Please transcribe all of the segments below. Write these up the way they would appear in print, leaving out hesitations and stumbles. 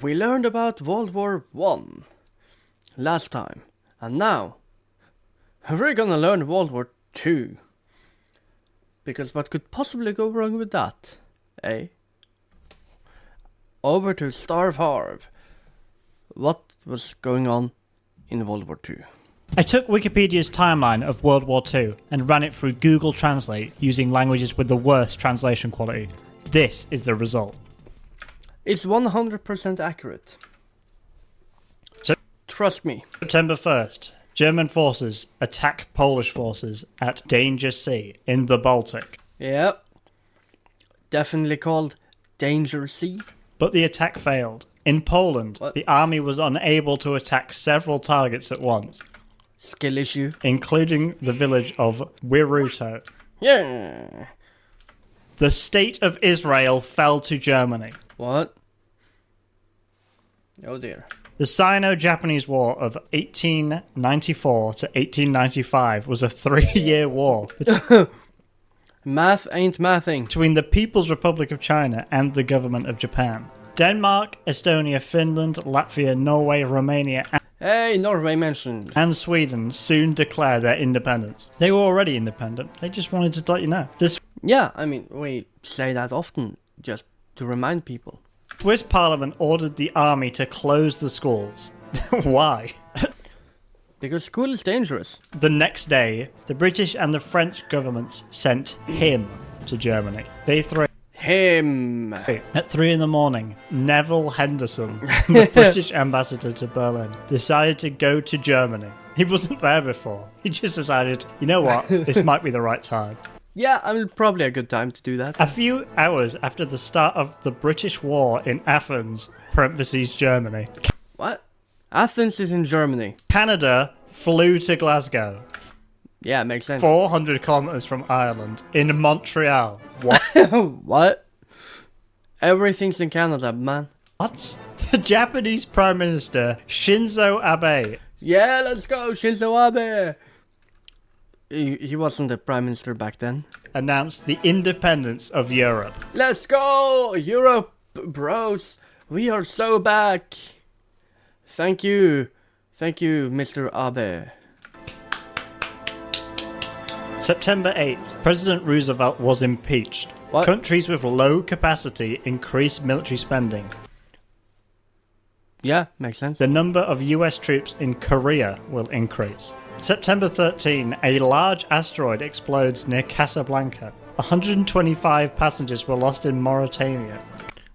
We learned about World War One last time, and now we're gonna learn World War Two. Because what could possibly go wrong with that, eh? Over to StarvHarv. What was going on in World War Two? I took Wikipedia's timeline of World War II and ran it through Google Translate using languages with the worst translation quality. This is the result. It's 100% accurate. Trust me. September 1st, German forces attack Polish forces at Danger Sea in the Baltic. Yep. Definitely called Danger Sea. But the attack failed. In Poland, the army was unable to attack several targets at once. Skill issue. Including the village of Wiruto. Yeah. The state of Israel fell to Germany. What? Oh dear. The Sino-Japanese War of 1894 to 1895 was a 3-year war Math ain't mathing. between the People's Republic of China and the government of Japan. Denmark, Estonia, Finland, Latvia, Norway, Romania, Hey, Norway mentioned. and Sweden soon declared their independence. They were already independent. They just wanted to let you know. The Yeah, I mean, we say that often just to remind people. Swiss parliament ordered the army to close the schools. Why? Because school is dangerous. The next day, the British and the French governments sent him to Germany. Day 3. Him. At 3 in the morning, Neville Henderson, the British ambassador to Berlin, decided to go to Germany. He wasn't there before. He just decided, you know what, this might be the right time. Yeah, I mean, probably a good time to do that. A few hours after the start of the British war in Athens, parentheses Germany, What? Athens is in Germany. Canada flew to Glasgow, Yeah, makes sense. 400 kilometers from Ireland, in Montreal. What? What? Everything's in Canada, man. What? The Japanese Prime Minister, Shinzo Abe, Yeah, let's go, Shinzo Abe. He wasn't the prime minister back then. announced the independence of Europe. Let's go, Europe, bros. We are so back. Thank you, Mr. Abe. September 8th, President Roosevelt was impeached. What? Countries with low capacity increase military spending. Yeah, makes sense. The number of US troops in Korea will increase. September 13, a large asteroid explodes near Casablanca. 125 passengers were lost in Mauritania.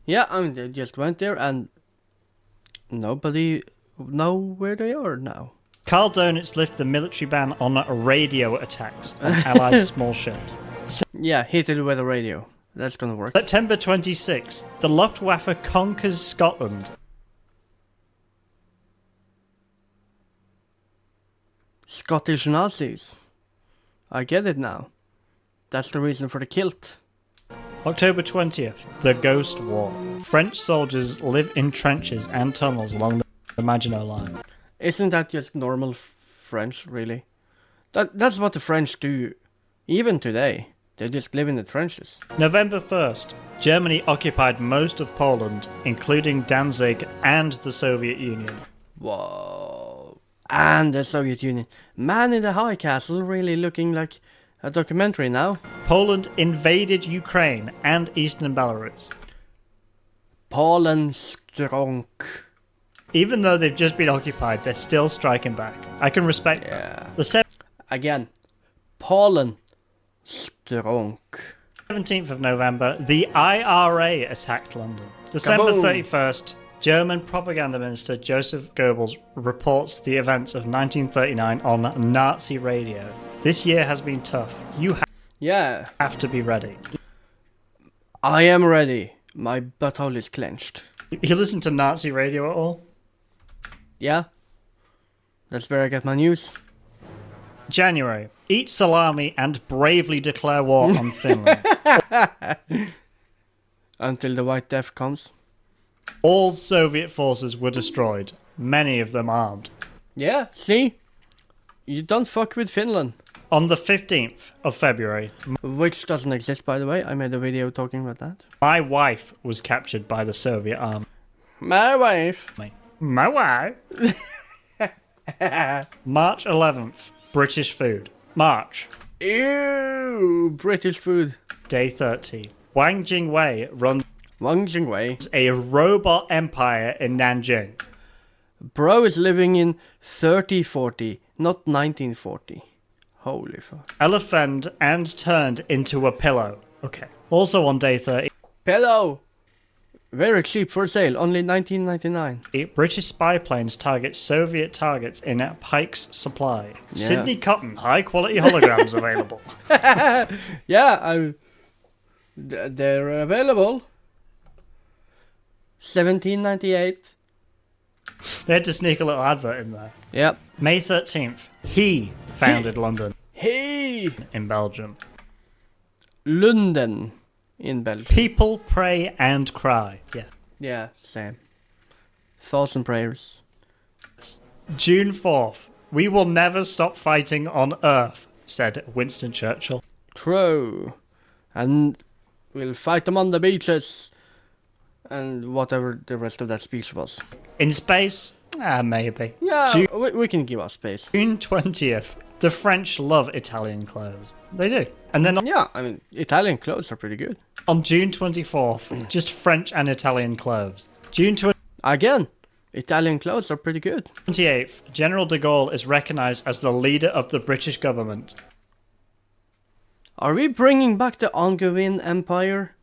Yeah, I mean, they just went there and nobody know where they are now. Karl Donitz lifted the military ban on radio attacks on Allied small ships. Yeah, hit it with a radio. That's gonna work. September 26, the Luftwaffe conquers Scotland. Scottish Nazis. I get it now. That's the reason for the kilt. October 20th, the Ghost War. French soldiers live in trenches and tunnels along the Maginot Line. Isn't that just normal French, really? That's what the French do. Even today. They just live in the trenches. November 1st, Germany occupied most of Poland, including Danzig and the Soviet Union. Whoa. And the Soviet Union. Man in the High Castle really looking like a documentary now. Poland invaded Ukraine and eastern Belarus. Polen strong. Even though they've just been occupied, they're still striking back. I can respect Yeah. that. The Again. Polen strong. 17th of November, the IRA attacked London. December Kaboom. 31st, German propaganda minister Joseph Goebbels reports the events of 1939 on Nazi radio. This year has been tough. You Yeah. have to be ready. I am ready. My butthole is clenched. You listen to Nazi radio at all? Yeah. That's where I get my news. January. Eat salami and bravely declare war on Finland. Until the White Death comes. All Soviet forces were destroyed, many of them armed. Yeah, see? You don't fuck with Finland. On the 15th of February, Which doesn't exist, by the way. I made a video talking about that. my wife was captured by the Soviet army. My wife. My wife. March 11th. British food. March. Ew, British food. Day 30. Wang Jingwei runs Wang Jingwei. a robot empire in Nanjing. Bro is living in 3040, not 1940. Holy fuck. Elephant and turned into a pillow. Okay. Also on day 30. Pillow! Very cheap for sale, only 1999. British spy planes target Soviet targets in Pike's Supply. Sydney Cotton, high quality holograms available. Yeah, they're available. 1798. They had to sneak a little advert in there. Yep. May 13th, he founded London Hey! in Belgium. London in Belgium. People pray and cry. Yeah. Yeah, same. Thoughts and prayers. June 4th, we will never stop fighting on Earth, said Winston Churchill. True. And we'll fight them on the beaches. And whatever the rest of that speech was. In space? Maybe. Yeah, we can give us space. June 20th, the French love Italian clothes. They do. And then Yeah, I mean, Italian clothes are pretty good. on June 24th, just French and Italian clothes. June Again, Italian clothes are pretty good. 28th, General de Gaulle is recognised as the leader of the British government. Are we bringing back the Angevin Empire?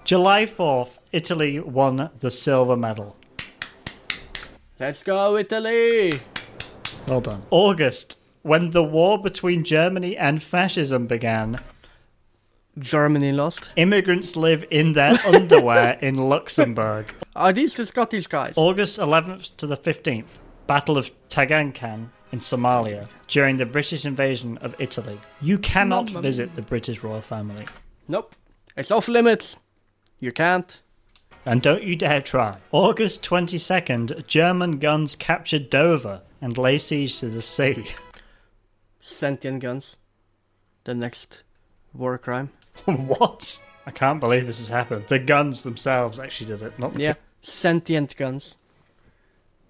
July 4th, Italy won the silver medal. Let's go, Italy! Well done. August, when the war between Germany and fascism began, Germany lost. immigrants live in their underwear in Luxembourg. Are these the Scottish guys? August 11th to the 15th, Battle of Tagankan in Somalia during the British invasion of Italy. You cannot visit the British royal family. Nope. It's off limits. You can't. And don't you dare try. August 22nd, German guns captured Dover and lay siege to the sea. Sentient guns. The next war crime. What? I can't believe this has happened. The guns themselves actually did it, not the Yeah. Sentient guns.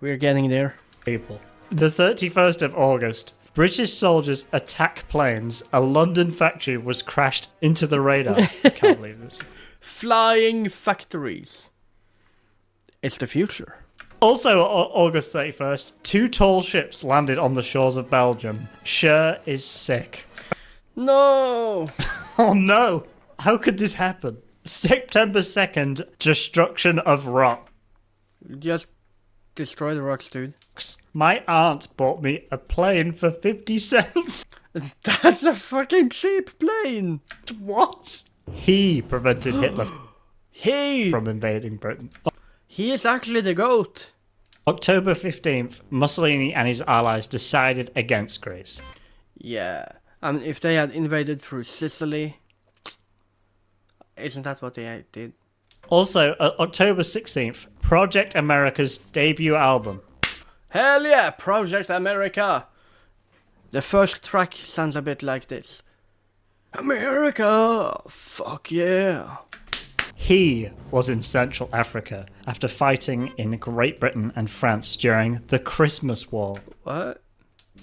We're getting there. people. The 31st of August, British soldiers attack planes. A London factory was crashed into the radar. I can't believe this. Flying factories. It's the future. Also, August 31st, 2 tall ships landed on the shores of Belgium. Cher is sick. No! Oh no! How could this happen? September 2nd, destruction of rock. Just destroy the rocks, dude. My aunt bought me a plane for 50 cents. That's a fucking cheap plane! What? He prevented Hitler He! from invading Britain. He is actually the goat. October 15th, Mussolini and his allies decided against Greece. Yeah. I mean, if they had invaded through Sicily, isn't that what they did? Also, October 16th, Project America's debut album. Hell yeah, Project America! The first track sounds a bit like this. America! Fuck yeah! He was in Central Africa after fighting in Great Britain and France during the Christmas War. What?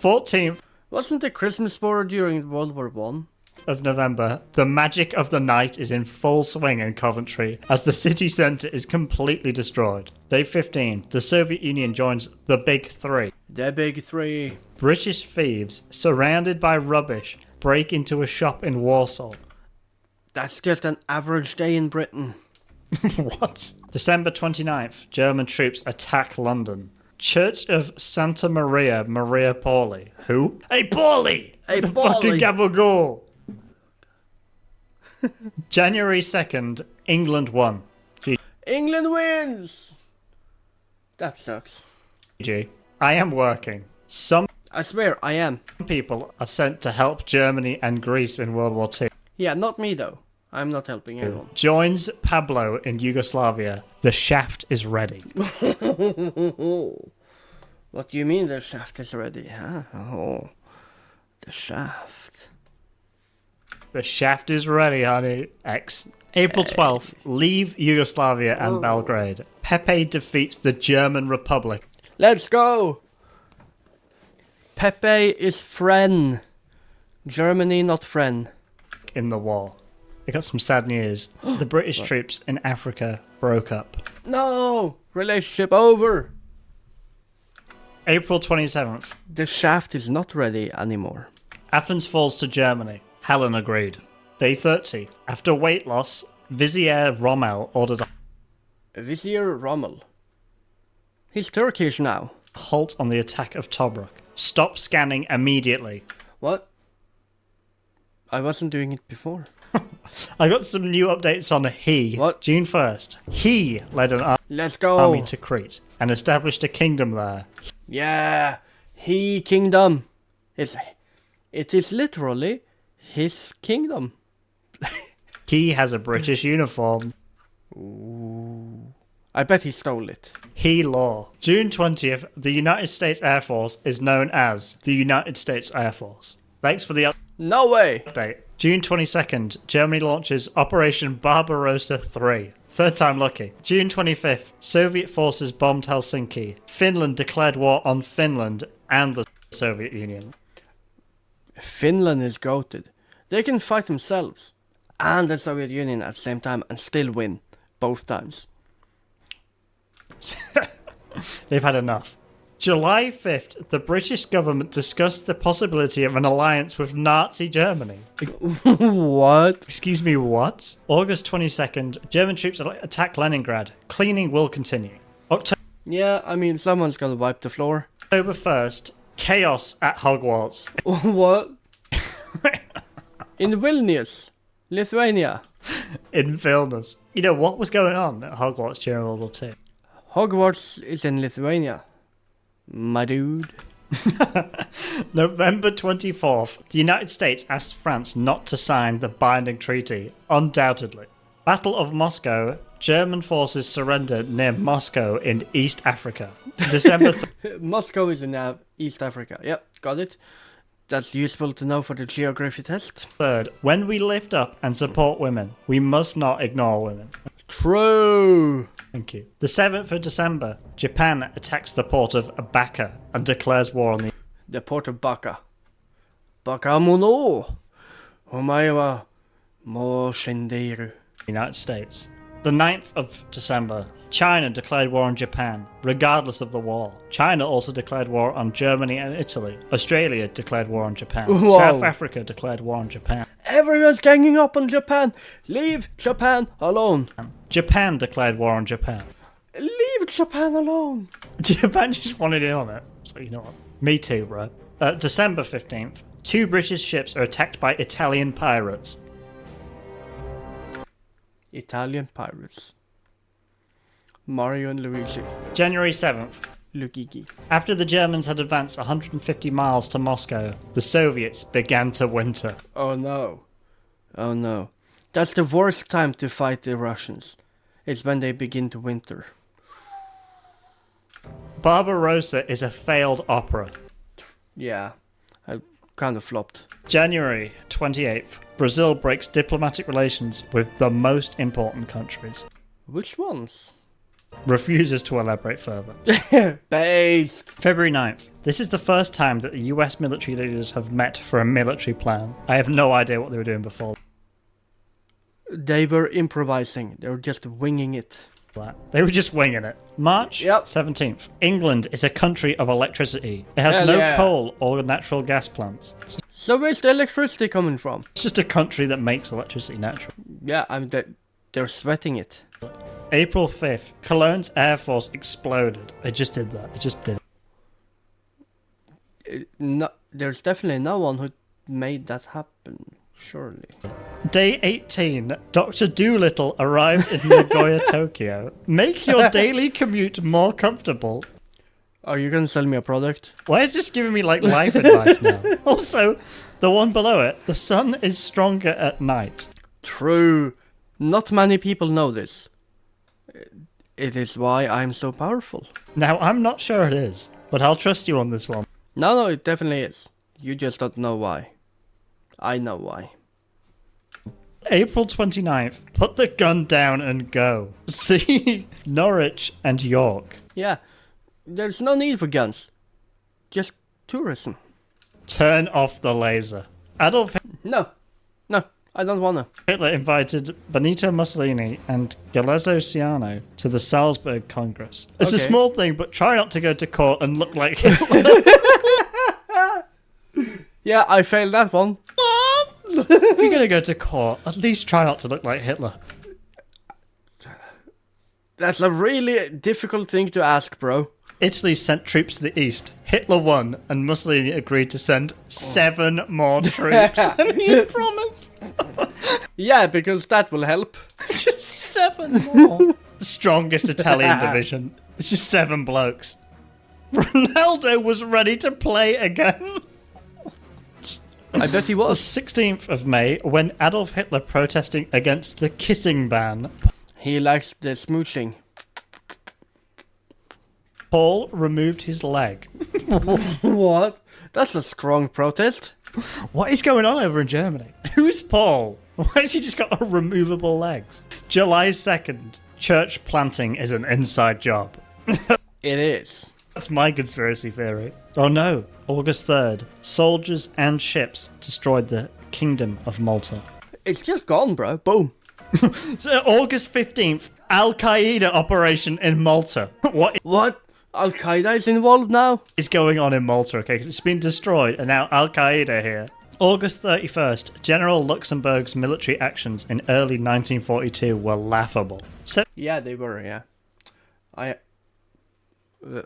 14th Wasn't the Christmas war during World War One? of November, the magic of the night is in full swing in Coventry as the city centre is completely destroyed. Day 15, the Soviet Union joins the Big Three. The Big Three. British thieves, surrounded by rubbish, break into a shop in Warsaw. That's just an average day in Britain. What? December 29th, German troops attack London. Church of Santa Maria Pauli. Who? Hey, Pauli! Hey, The Pauli! fucking gabagool! January 2nd, England won. England wins! That sucks. GG. I am working. Some I swear, I am. people are sent to help Germany and Greece in World War II. Yeah, not me though. I'm not helping anyone. Joins Pablo in Yugoslavia. The shaft is ready. What do you mean the shaft is ready, huh? Oh, the shaft. The shaft is ready, honey. X. April 12th, leave Yugoslavia and Belgrade. Pepe defeats the German Republic. Let's go! Pepe is friend. Germany not friend. In the war. I got some sad news. The British troops in Africa broke up. No! Relationship over! April 27th, The shaft is not ready anymore. Athens falls to Germany. Helen agreed. Day 30. After weight loss, Vizier Rommel ordered a Vizier Rommel. He's Turkish now. halt on the attack of Tobruk. Stop scanning immediately. What? I wasn't doing it before. I got some new updates on he. What? June 1st. He led an Let's go! army to Crete and established a kingdom there. Yeah! He kingdom. It is literally his kingdom. He has a British uniform. Ooh. I bet he stole it. He law. June 20th, the United States Air Force is known as the United States Air Force. Thanks for the No way! update. June 22nd, Germany launches Operation Barbarossa 3. Third time lucky. June 25th, Soviet forces bombed Helsinki. Finland declared war on Finland and the Soviet Union. Finland is goated. They can fight themselves and the Soviet Union at the same time and still win. Both times. They've had enough. July 5th, the British government discussed the possibility of an alliance with Nazi Germany. What? Excuse me, what? August 22nd, German troops attack Leningrad. Cleaning will continue. October Yeah, I mean, someone's gonna wipe the floor. 1st, chaos at Hogwarts. What? In Vilnius, Lithuania. In Vilnius. You know, what was going on at Hogwarts during World War II? Hogwarts is in Lithuania. My dude. November 24th, the United States asked France not to sign the binding treaty, undoubtedly. Battle of Moscow, German forces surrendered near Moscow in East Africa. December Moscow is in East Africa. Yep, got it. That's useful to know for the geography test. 3rd, when we lift up and support women, we must not ignore women. True. Thank you. The 7th of December, Japan attacks the port of Baka and declares war on The port of Baka. Bakamono. Omae wa mo shinderu. the United States. The 9th of December, China declared war on Japan, regardless of the war. China also declared war on Germany and Italy. Australia declared war on Japan. Whoa. South Africa declared war on Japan. Everyone's ganging up on Japan. Leave Japan alone. Japan declared war on Japan. Leave Japan alone. Japan just wanted in on it. So you know what? Me too, bro. December 15th, 2 British ships are attacked by Italian pirates. Italian pirates. Mario and Luigi. January 7th, Luigi. after the Germans had advanced 150 miles to Moscow, the Soviets began to winter. Oh no. Oh no. That's the worst time to fight the Russians. It's when they begin to winter. Barbarossa is a failed opera. Yeah. I kind of flopped. January 28th, Brazil breaks diplomatic relations with the most important countries. Which ones? Refuses to elaborate further. Based. February 9th. This is the first time that the US military leaders have met for a military plan. I have no idea what they were doing before They were improvising. They were just winging it. that. They were just winging it. March Yep. 17th. England is a country of electricity. It has Hell no yeah. coal or natural gas plants. So where's the electricity coming from? It's just a country that makes electricity natural. Yeah, I mean, they're sweating it. April 5th. Cologne's Air Force exploded. It just did that. It just did. No, there's definitely no one who made that happen. Surely. Day 18. Dr. Doolittle arrived in Nagoya, Tokyo. Make your daily commute more comfortable. Are you gonna sell me a product? Why is this giving me like life advice now? Also, the one below it. The sun is stronger at night. True. Not many people know this. It is why I'm so powerful. Now, I'm not sure it is, but I'll trust you on this one. No, it definitely is. You just don't know why. I know why. April 29th, put the gun down and go. See Norwich and York. Yeah, there's no need for guns. Just tourism. Turn off the laser. Adolf No, I don't wanna. Hitler invited Benito Mussolini and Galeazzo Ciano to the Salzburg Congress. It's a Okay. small thing, but try not to go to court and look like Hitler. Yeah, I failed that one. If you're going to go to court, at least try not to look like Hitler. That's a really difficult thing to ask, bro. Italy sent troops to the east. Hitler won, and Mussolini agreed to send 7 more troops than he had promised. Yeah, because that will help. Just 7 more. The strongest Italian division. It's just 7 blokes. Ronaldo was ready to play again. I bet he The was. 16th of May, when Adolf Hitler protesting against the kissing ban, He likes the smooching. Paul removed his leg. What? That's a strong protest. What is going on over in Germany? Who's Paul? Why has he just got a removable leg? July 2nd, church planting is an inside job. It is. That's my conspiracy theory. Oh no, August 3rd, soldiers and ships destroyed the Kingdom of Malta. It's just gone, bro. Boom. So August 15th, Al-Qaeda operation in Malta. What What? Al Qaeda is involved now? is going on in Malta? Okay, 'cause it's been destroyed and now Al-Qaeda here. August 31st, General Luxemburg's military actions in early 1942 were laughable. Yeah, they were, yeah.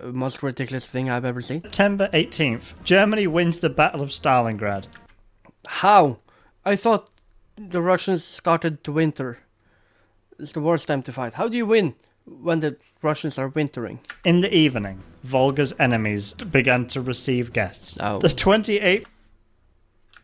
Most ridiculous thing I've ever seen. September 18th, Germany wins the Battle of Stalingrad. How? I thought the Russians started to winter. It's the worst time to fight. How do you win when the Russians are wintering? In the evening, Volga's enemies began to receive guests. Oh. The 28th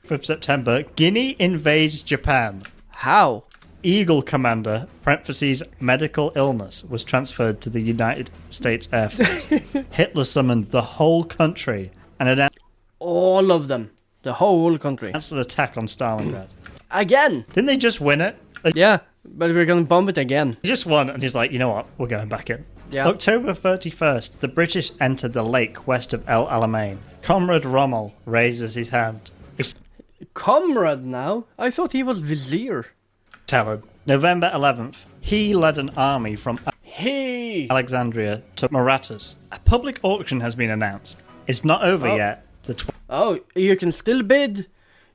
of September, Guinea invades Japan. How? Eagle Commander, parentheses, medical illness, was transferred to the United States Air Force. Hitler summoned the whole country and announced All of them. The whole country. an attack on Stalingrad. Again! Didn't they just win it? They Yeah, but we're gonna bomb it again. just won, and he's like, you know what, we're going back in. Yeah. October 31st, the British entered the lake west of El Alamein. Comrade Rommel raises his hand. It's Comrade now? I thought he was Vizier. Talon. November 11th, he led an army from Hey! Alexandria to Marathas. A public auction has been announced. It's not over Oh. yet. The Oh, you can still bid.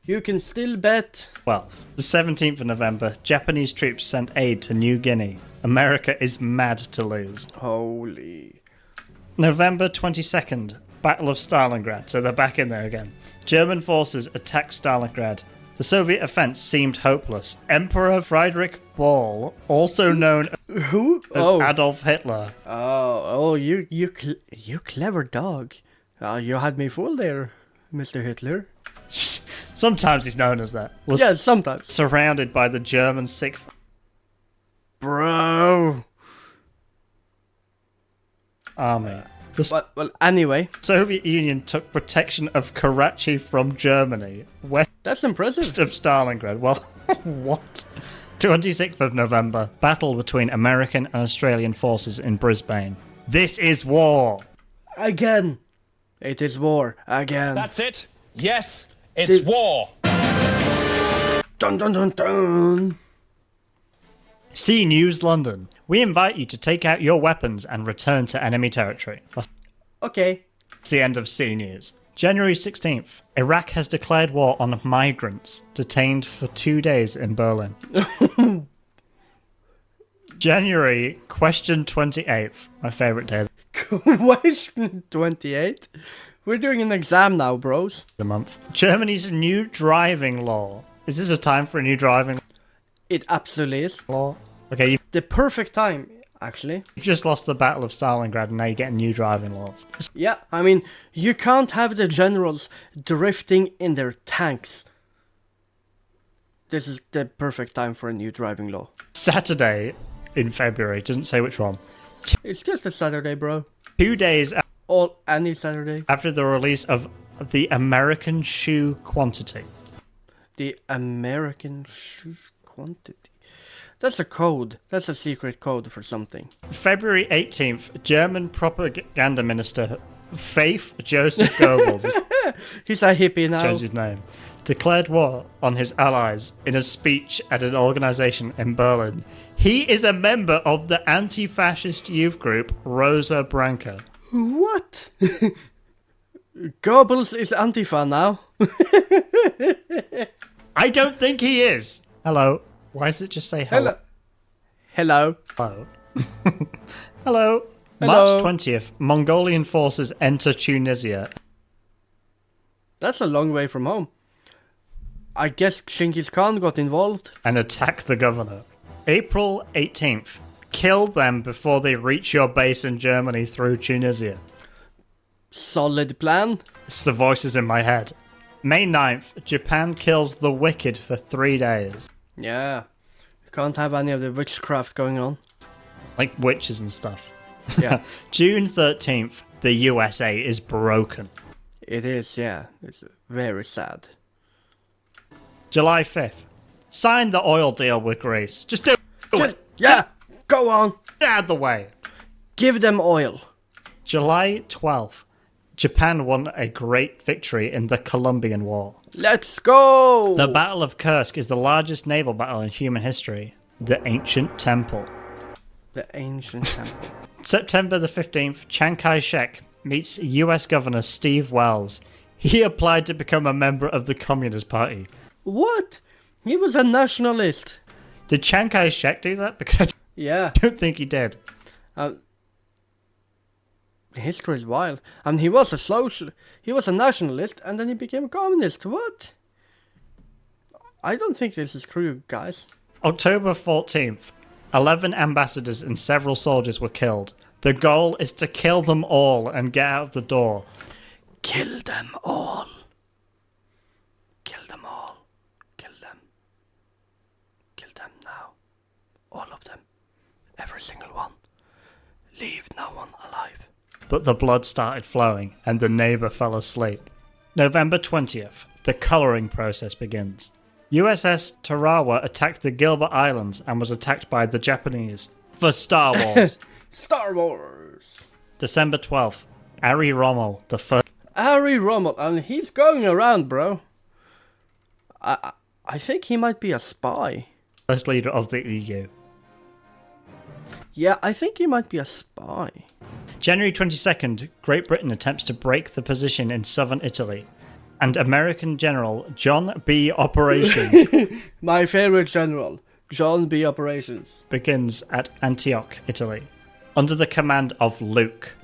You can still bet. the 17th of November, Japanese troops sent aid to New Guinea. America is mad to lose. Holy. November 22nd, Battle of Stalingrad. So they're back in there again. German forces attacked Stalingrad. The Soviet offense seemed hopeless. Emperor Friedrich Ball, also known Who? as Oh. Adolf Hitler, You clever dog. You had me fooled there, Mr. Hitler. sometimes he's known as that, was Yeah, sometimes. surrounded by the German Sixth Bro. Army. The Well, anyway, Soviet Union took protection of Karachi from Germany, west that's impressive. of Stalingrad. Well, what? 26th of November, battle between American and Australian forces in Brisbane. This is war. Again. It is war. Again. That's it. Yes, it's war. Dun dun dun dun. C News London. We invite you to take out your weapons and return to enemy territory. Okay. That's the end of C News. January 16th. Iraq has declared war on migrants detained for 2 days in Berlin. January, question 28th. My favourite day of Question 28. We're doing an exam now, bros. the month. Germany's new driving law. Is this a time for a new driving It absolutely is. law? Okay, you've The perfect time, actually. just lost the Battle of Stalingrad and now you're getting new driving laws. Yeah, I mean, you can't have the generals drifting in their tanks. This is the perfect time for a new driving law. Saturday in February, doesn't say which one. It's just a Saturday, bro. 2 days Any Saturday. after the release of the American shoe quantity. The American shoe quantity. That's a code. That's a secret code for something. February 18th, German propaganda minister Faith Joseph Goebbels, He's a hippie now. changed his name, declared war on his allies in a speech at an organization in Berlin. He is a member of the anti-fascist youth group Rosa Branca. What? Goebbels is Antifa now. I don't think he is. Hello. Why does it just say hello? Hello. Hello. Hello. March 20th, Mongolian forces enter Tunisia. That's a long way from home. I guess Genghis Khan got involved. And attack the governor. April 18th, kill them before they reach your base in Germany through Tunisia. Solid plan. It's the voices in my head. May 9th, Japan kills the wicked for 3 days. Yeah. You can't have any of the witchcraft going on. Like witches and stuff. Yeah. June 13th, the USA is broken. It is, yeah. It's very sad. July 5th, sign the oil deal with Greece. Just do it. Yeah, go on. Get out of the way. Give them oil. July 12th, Japan won a great victory in the Colombian War. Let's go. The Battle of Kursk is the largest naval battle in human history. The Ancient Temple. The ancient temple. September the 15th, Chiang Kai-shek meets US Governor Steve Wells. He applied to become a member of the Communist Party. What? He was a nationalist. Did Chiang Kai-shek do that? Because Yeah. I don't think he did. History is wild. And he was a nationalist, and then he became a communist. What? I don't think this is true, guys. October 14th, 11 ambassadors and several soldiers were killed. The goal is to kill them all and get out of the door. Kill them all. Kill them all. Kill them. Kill them now. All of them. Every single one. Leave no one alive. But the blood started flowing and the neighbour fell asleep. November 20th, the colouring process begins. USS Tarawa attacked the Gilbert Islands and was attacked by the Japanese for Star Wars. Star Wars. December 12th, Ari Rommel, the Ari Rommel, and he's going around, bro. I think he might be a spy. first leader of the EU. Yeah, I think he might be a spy. January 22nd, Great Britain attempts to break the position in southern Italy, and American General John B. Operations My favorite general, John B. Operations. begins at Antioch, Italy, under the command of Luke.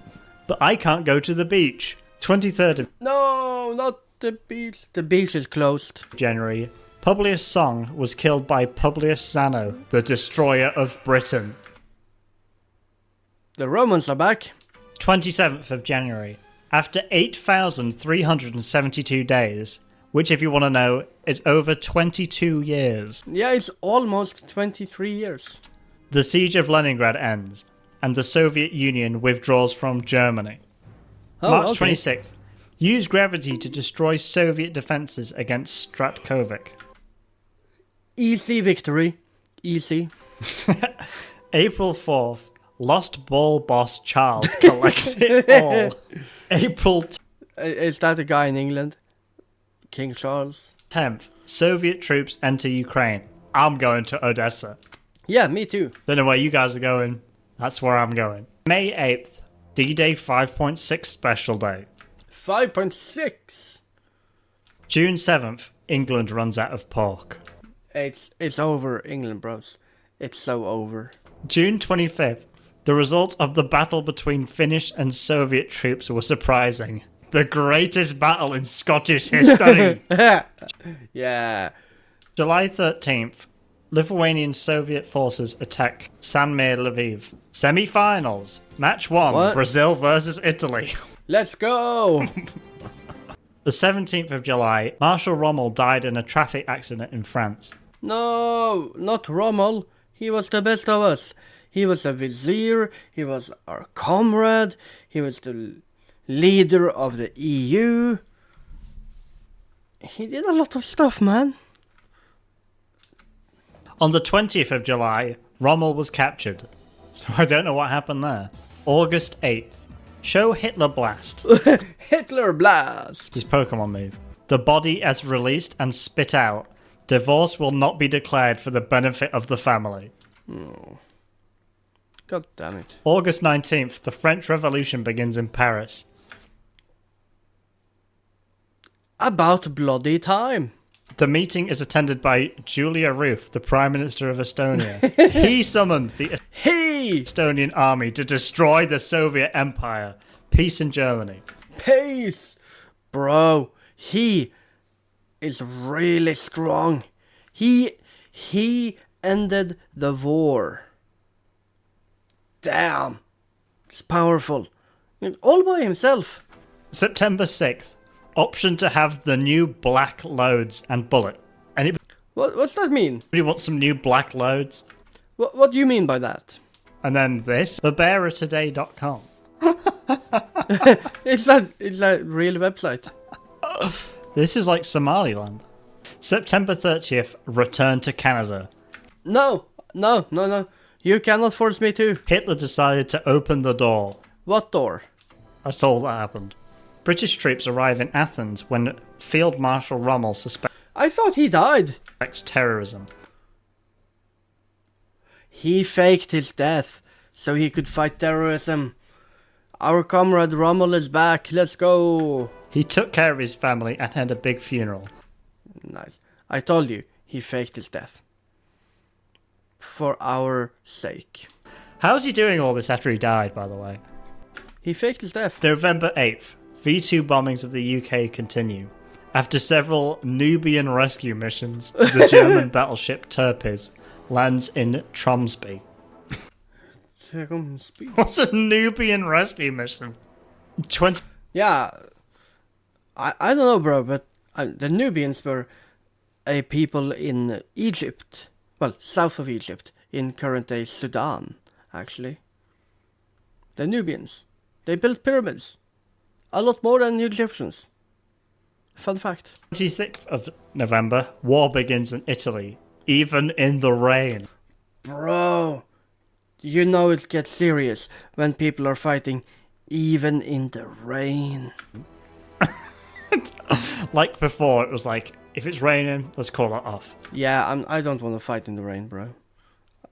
But I can't go to the beach. 23rd of No, not the beach. The beach is closed. January, Publius Song was killed by Publius Zano, the destroyer of Britain. The Romans are back. 27th of January, after 8,372 days, which, if you want to know, is over 22 years, Yeah, it's almost 23 years. the siege of Leningrad ends, and the Soviet Union withdraws from Germany. March okay. 26th, use gravity to destroy Soviet defences against Stratkovic. Easy victory. Easy. April 4th, Lost Ball boss Charles collects it all. April Is that a guy in England? King Charles? 10th, Soviet troops enter Ukraine. I'm going to Odessa. Yeah, me too. Don't know where you guys are going. That's where I'm going. May 8th, D-Day 5.6 Special Day. 5.6. June 7th, England runs out of pork. It's over, England bros. It's so over. June 25th, the result of the battle between Finnish and Soviet troops was surprising. The greatest battle in Scottish history. Yeah. July 13th, Lithuanian Soviet forces attack Sanmir Lviv. Semi-finals. Match 1, What? Brazil versus Italy. Let's go. The 17th of July, Marshal Rommel died in a traffic accident in France. No, not Rommel. He was the best of us. He was a vizier. He was our comrade. He was the leader of the EU. He did a lot of stuff, man. On the 20th of July, Rommel was captured. So I don't know what happened there. August 8th. Show Hitler Blast. Hitler Blast! His Pokemon move. The body as released and spit out. Divorce will not be declared for the benefit of the family. Oh. God damn it. August 19th. The French Revolution begins in Paris. About bloody time. The meeting is attended by Julia Ruth, the Prime Minister of Estonia. He summoned the Estonian army to destroy the Soviet Empire. Peace in Germany. Peace! Bro, he is really strong. He ended the war. Damn. It's powerful. All by himself. September 6th. Option to have the new black loads and bullet. Anybody What's that mean? want some new black loads? What do you mean by that? And then this, barbaratoday.com. It's a real website. This is like Somaliland. September 30th, return to Canada. No. You cannot force me to. Hitler decided to open the door. What door? That's all that happened. British troops arrive in Athens when Field Marshal Rommel I thought he died. suspects terrorism. He faked his death so he could fight terrorism. Our comrade Rommel is back. Let's go. He took care of his family and had a big funeral. Nice. I told you, he faked his death. For our sake. How's he doing all this after he died, by the way? He faked his death. November 8th. V2 bombings of the UK continue. After several Nubian rescue missions, the German battleship Tirpitz lands in Tromsby. What's a Nubian rescue mission? Yeah. I don't know, bro, but the Nubians were a people in Egypt. Well, south of Egypt, in current-day Sudan, actually. The Nubians. They built pyramids. A lot more than the Egyptians. Fun fact. 26th of November, war begins in Italy, even in the rain. Bro, you know it gets serious when people are fighting even in the rain. Like before, it was like, if it's raining, let's call it off. Yeah, I don't want to fight in the rain, bro.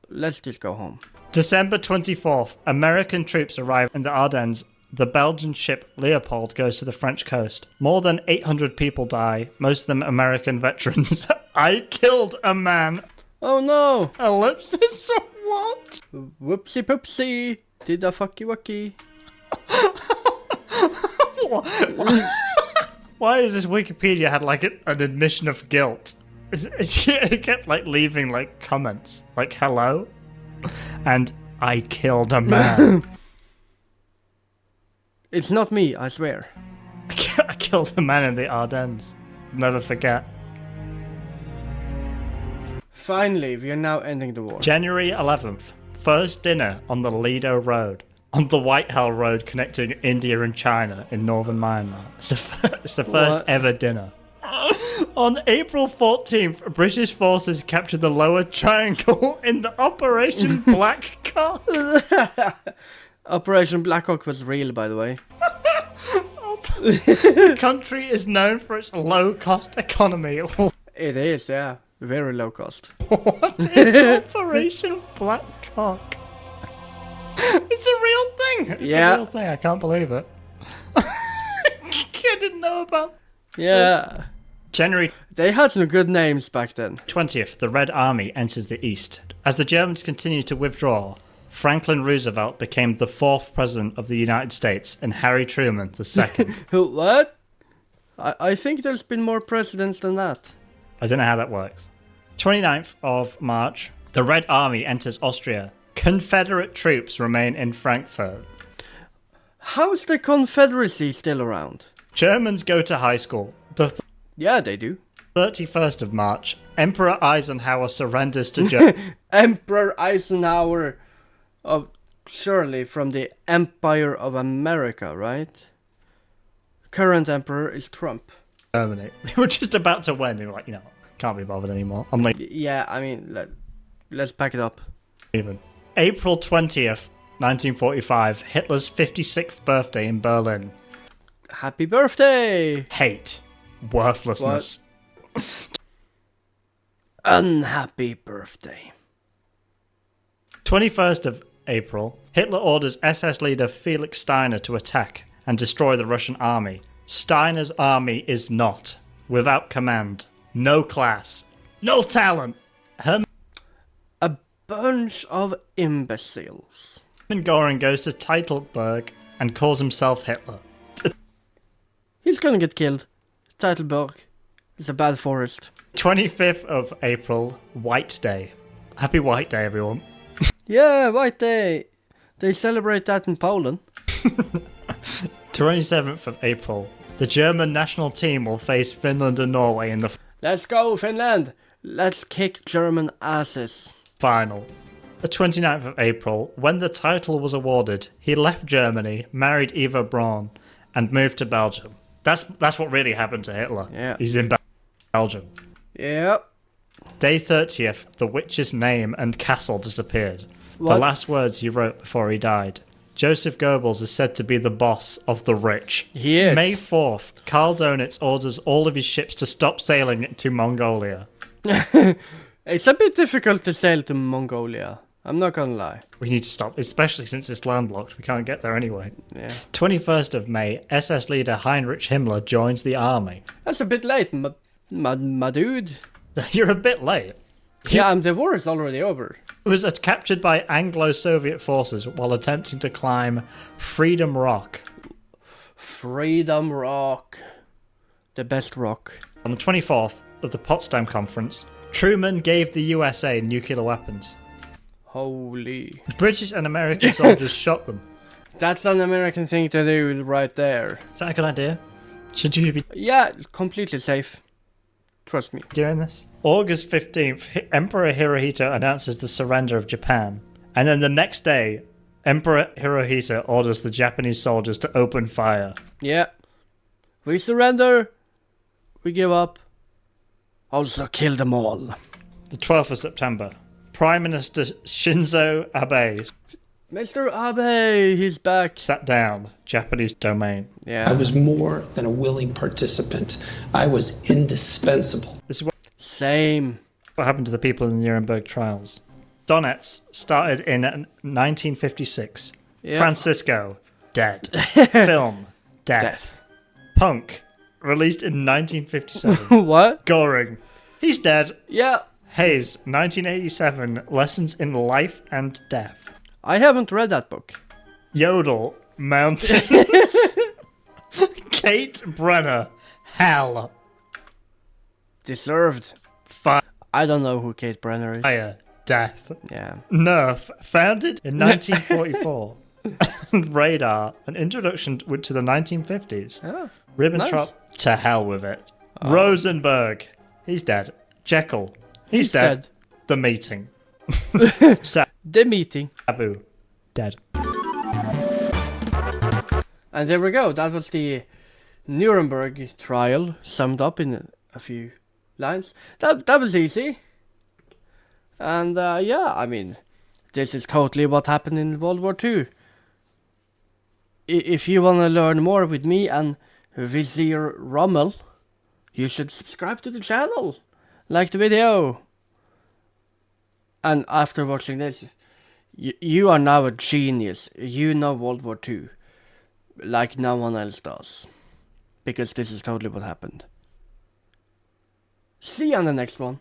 Let's just go home. December 24th, American troops arrive in the Ardennes. The Belgian ship Leopold goes to the French coast. More than 800 people die, most of them American veterans. I killed a man. Oh no! Ellipsis? What? Whoopsie poopsie! Did a fucky wucky? Why is this Wikipedia had like an admission of guilt? It kept like leaving like comments, like hello, and I killed a man. It's not me, I swear. I killed a man in the Ardennes. Never forget. Finally, we are now ending the war. January 11th, first dinner on the Lido Road. On the Whitehall Road connecting India and China in northern Myanmar. It's the first ever dinner. On April 14th, British forces captured the Lower Triangle in the Operation Black Cock. Operation Blackhawk was real, by the way. The country is known for its low-cost economy. It is, yeah. Very low cost. What is Operation Black Cock? It's a real thing. It's a real thing. I can't believe it. I didn't know about. Yeah. January. They had some good names back then. 20th, the Red Army enters the East. As the Germans continue to withdraw, Franklin Roosevelt became the 4th president of the United States and Harry Truman the 2nd. What? I think there's been more presidents than that. I don't know how that works. 29th of March, the Red Army enters Austria. Confederate troops remain in Frankfurt. How's the Confederacy still around? Germans go to high school. Yeah, they do. 31st of March, Emperor Eisenhower surrenders to Germany. Emperor Eisenhower, surely from the Empire of America, right? Current emperor is Trump. Germany. They were just about to win. They were like, can't be bothered anymore. I'm like, Yeah, I mean, let's pack it up. Even. April 20th, 1945, Hitler's 56th birthday in Berlin. Happy birthday! Hate. Worthlessness. Unhappy birthday. 21st of April, Hitler orders SS leader Felix Steiner to attack and destroy the Russian army. Steiner's army is not, without command, no class, no talent. A bunch of imbeciles. Hermann Göring goes to Teutoburg and calls himself Hitler. He's gonna get killed. Teutoburg is a bad forest. 25th of April, White Day. Happy White Day, everyone. Yeah, White Day. They celebrate that in Poland. 27th of April, the German national team will face Finland and Norway in the Let's go, Finland! Let's kick German asses. final. The 29th of April, when the title was awarded, he left Germany, married Eva Braun, and moved to Belgium. That's what really happened to Hitler. Yeah. He's in Belgium. Yep. Day 30th, the witch's name and castle disappeared. What? The last words he wrote before he died. Joseph Goebbels is said to be the boss of the rich. He is. May 4th, Karl Donitz orders all of his ships to stop sailing to Mongolia. It's a bit difficult to sail to Mongolia. I'm not gonna lie. We need to stop, especially since it's landlocked. We can't get there anyway. Yeah. 21st of May, SS leader Heinrich Himmler joins the army. That's a bit late, my dude. You're a bit late. Yeah, the war is already over. He was captured by Anglo-Soviet forces while attempting to climb Freedom Rock. Freedom Rock. The best rock. On the 24th of the Potsdam Conference, Truman gave the USA nuclear weapons. Holy. British and American soldiers shot them. That's an American thing to do right there. Is that a good idea? Should you be Yeah, completely safe. Trust me. doing this? August 15th, Emperor Hirohito announces the surrender of Japan. And then the next day, Emperor Hirohito orders the Japanese soldiers to open fire. Yeah. We surrender. We give up. Also kill them all. The 12th of September, Prime Minister Shinzo Abe Mr. Abe, he's back. sat down, Japanese domain. I Yeah. was more than a willing participant. I was indispensable. This is Same. what happened to the people in the Nuremberg trials. Donetsk started in 1956. Yeah. Francisco, dead. Film, death. Death. Punk, released in 1957. What? Goring, he's dead. Yeah. Hayes, 1987, Lessons in Life and Death. I haven't read that book. Yodel, Mountains. Kate Brenner, Hell. Deserved. Fire, I don't know who Kate Brenner is. Death. Yeah. Nerf, founded in 1944. Radar, an introduction to the 1950s. Oh, Ribbentrop, nice. to hell with it. Rosenberg, he's dead. Jekyll, he's dead. dead. The Meeting. The Meeting. Sabu, dead. And there we go. That was the Nuremberg trial summed up in a few lines. That was easy. And yeah, I mean, this is totally what happened in World War II. If you want to learn more with me and Vizier Rommel, you should subscribe to the channel. Like the video. And after watching this, you are now a genius. You know World War II. Like no one else does. Because this is totally what happened. See you on the next one.